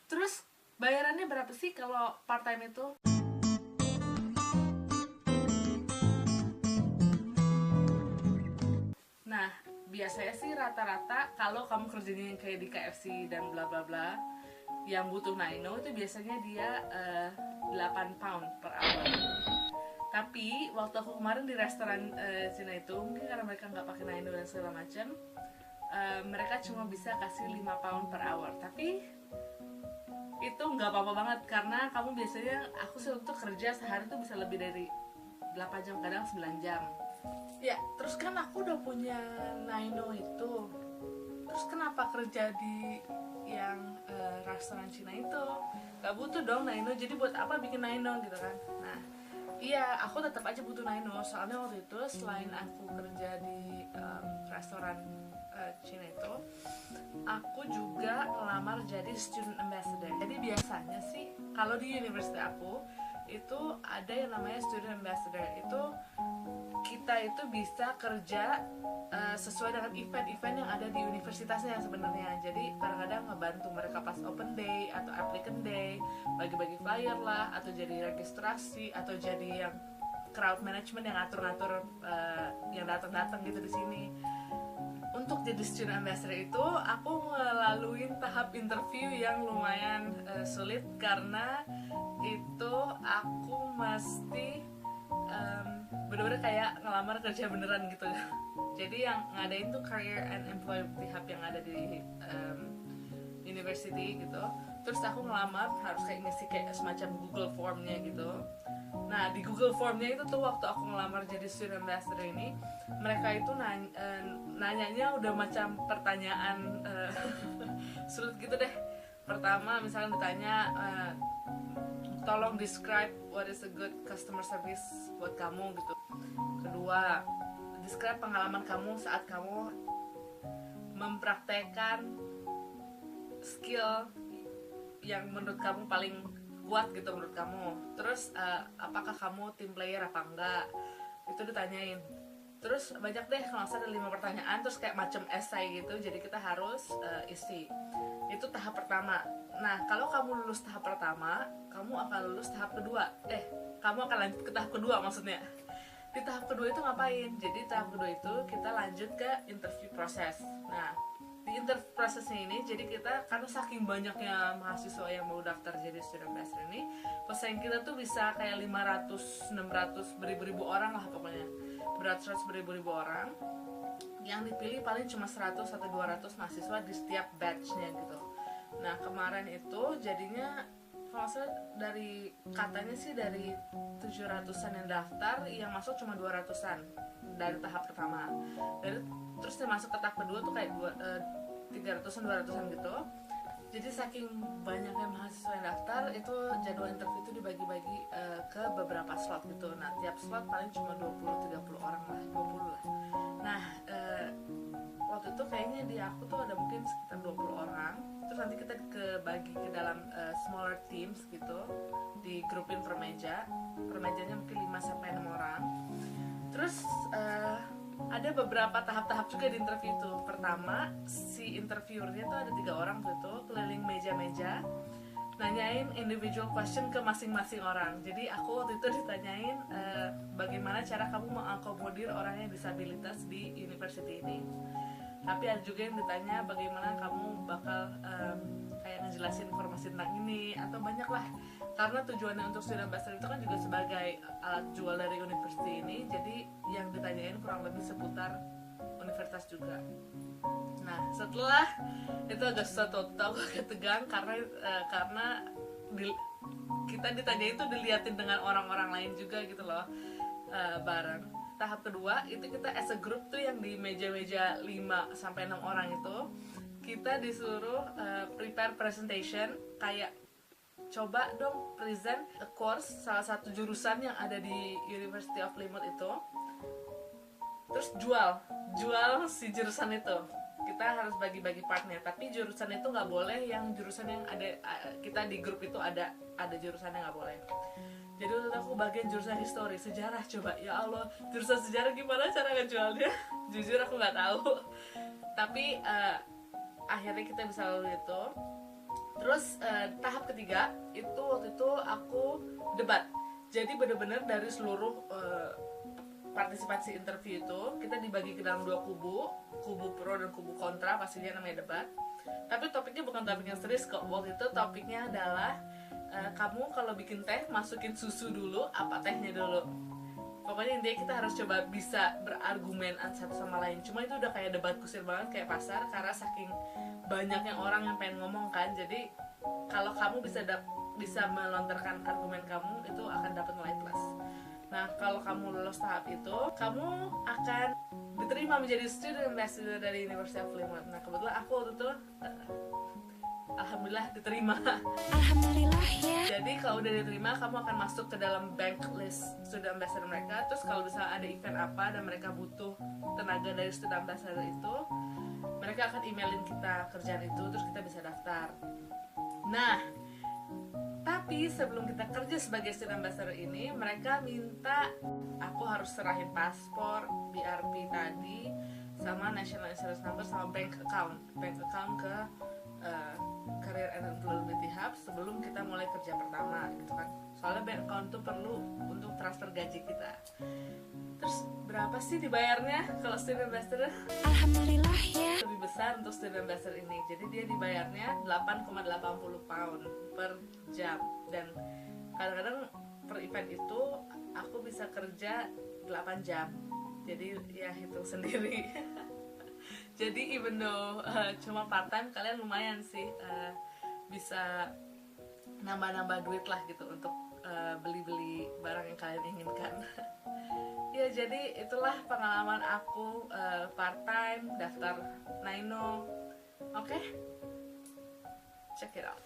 Terus bayarannya berapa sih kalau part time itu? Nah, biasanya sih rata-rata kalau kamu kerjanya yang kayak di KFC dan bla bla bla, yang butuh Naino itu biasanya dia 8 pound per hour. Tapi waktu aku kemarin di restoran Cina itu, mungkin karena mereka nggak pakai Naino dan segala macam, mereka cuma bisa kasih 5 pound per hour. Tapi itu nggak apa-apa banget karena kamu biasanya, aku sih untuk kerja sehari tuh bisa lebih dari 8 jam, kadang 9 jam. Ya, terus kan aku udah punya Naino itu. Terus kenapa kerja di yang restoran Cina itu? Gak butuh dong Naino, jadi buat apa bikin Naino gitu kan? Nah, iya, aku tetap aja butuh Naino. Soalnya waktu itu selain aku kerja di restoran Cina itu, aku juga ngelamar jadi student ambassador. Jadi biasanya sih kalau di university aku itu ada yang namanya student ambassador. Itu kita itu bisa kerja sesuai dengan event-event yang ada di universitasnya sebenarnya. Jadi kadang-kadang ngebantu mereka pas open day atau applicant day, bagi-bagi flyer lah, atau jadi registrasi, atau jadi yang crowd management yang ngatur-ngatur yang datang-datang gitu di sini. Untuk jadi student ambassador itu aku ngelaluin tahap interview yang lumayan sulit karena itu aku mesti bener-bener kayak ngelamar kerja beneran gitu. Jadi yang ngadain tuh career and employability hub yang ada di university gitu. Terus aku ngelamar harus kayak ngisi kayak semacam Google formnya gitu. Nah di Google formnya itu tuh waktu aku ngelamar jadi student ambassador ini, mereka itu nanyanya udah macam pertanyaan sulit gitu deh. Pertama misalnya ditanya tolong describe what is a good customer service buat kamu gitu. Kedua, describe pengalaman kamu saat kamu mempraktekkan skill yang menurut kamu paling kuat gitu menurut kamu. Terus apakah kamu team player apa enggak, itu ditanyain. Terus banyak deh, kalau ada 5 pertanyaan, terus kayak macam essay gitu, jadi kita harus isi. Itu tahap pertama. Nah kalau kamu lulus tahap pertama, kamu akan lulus tahap kedua. Kamu akan lanjut ke tahap kedua maksudnya. Di tahap kedua itu ngapain? Jadi tahap kedua itu kita lanjut ke interview proses. Nah di interview prosesnya ini, jadi kita karena saking banyaknya mahasiswa yang mau daftar jadi student ambassador ini, pesaing kita tuh bisa kayak 500, 600, beribu-ribu orang lah pokoknya, beratus-ratus beribu-ribu orang. Yang dipilih paling cuma 100 atau 200 mahasiswa di setiap batchnya gitu. Nah kemarin itu jadinya kalau saya dari katanya sih dari 700-an yang daftar, yang masuk cuma 200-an dari tahap pertama. Terus yang masuk ke tahap kedua tuh kayak 300-an 200-an gitu. Jadi saking banyaknya mahasiswa yang daftar, itu jadwal interview itu dibagi-bagi ke beberapa slot gitu. Nah tiap slot paling cuma 20-30 orang lah, 20 lah. Nah waktu itu kayaknya di aku tuh ada mungkin sekitar 20 orang. Terus nanti kita kebagi ke dalam smaller teams gitu, digrupin per meja. Per mejanya mungkin 5-6 orang. Terus ada beberapa tahap-tahap juga di interview itu. Pertama, si interviewernya tuh ada 3 orang tuh keliling meja-meja, nanyain individual question ke masing-masing orang. Jadi aku waktu itu ditanyain bagaimana cara kamu mengakomodir orang yang disabilitas di university ini. Tapi ada juga yang ditanya bagaimana kamu bakal kayak ngejelasin informasi tentang ini, atau banyak lah. Karena tujuannya untuk student ambassador itu kan juga sebagai alat jual dari university ini. Jadi yang ditanyain kurang lebih seputar universitas juga. Nah setelah itu agak sesuatu aku agak tegang karena kita ditanyain itu diliatin dengan orang-orang lain juga gitu loh, bareng. Tahap kedua itu kita as a group tuh yang di meja-meja 5-6 orang itu, kita disuruh prepare presentation, kayak coba dong present a course salah satu jurusan yang ada di University of Plymouth itu. Terus jual si jurusan itu. Kita harus bagi-bagi partnya, tapi jurusan itu nggak boleh yang jurusan yang ada kita di grup itu ada jurusannya, nggak boleh. Jadi waktu itu aku bagian jurusan histori, sejarah. Coba ya Allah, jurusan sejarah gimana cara ngejualnya? Jujur aku nggak tahu. Tapi akhirnya kita bisa lalu itu. Terus tahap ketiga itu waktu itu aku debat. Jadi bener-bener dari seluruh partisipasi interview itu kita dibagi ke dalam dua kubu, kubu pro dan kubu kontra, pastinya namanya debat. Tapi topiknya bukan topik yang serius kok. Waktu itu topiknya adalah kamu kalau bikin teh masukin susu dulu apa tehnya dulu. Pokoknya intinya kita harus coba bisa berargumen satu sama lain. Cuma itu udah kayak debat kusir banget, kayak pasar, karena saking banyaknya orang yang pengen ngomong kan. Jadi kalau kamu bisa melontarkan argumen kamu, itu akan dapat nilai plus. Nah, kalau kamu lulus tahap itu, kamu akan diterima menjadi student ambassador dari University of Plymouth. Nah, kebetulan aku waktu itu alhamdulillah diterima. Alhamdulillah ya. Jadi kalau udah diterima, kamu akan masuk ke dalam bank list student ambassador mereka. Terus kalau misalnya ada event apa dan mereka butuh tenaga dari student ambassador itu, mereka akan emailin kita kerjaan itu, terus kita bisa daftar. Nah, tapi sebelum kita kerja sebagai student ambassador ini, mereka minta aku harus serahin paspor, BRP tadi, sama national insurance number, sama bank account ke Career and Employability Hub sebelum kita mulai kerja pertama gitu kan. Soalnya bank account itu perlu untuk transfer gaji kita. Terus berapa sih dibayarnya kalau student ambassador? Alhamdulillah ya. Lebih besar untuk student ambassador ini. Jadi dia dibayarnya 8,80 pound per jam. Dan kadang-kadang per event itu aku bisa kerja 8 jam. Jadi ya hitung sendiri. Jadi even though cuma part time, kalian lumayan sih bisa nambah-nambah duit lah gitu untuk beli-beli barang yang kalian inginkan. Ya, jadi itulah pengalaman aku part time daftar Naino. Oke, check it out.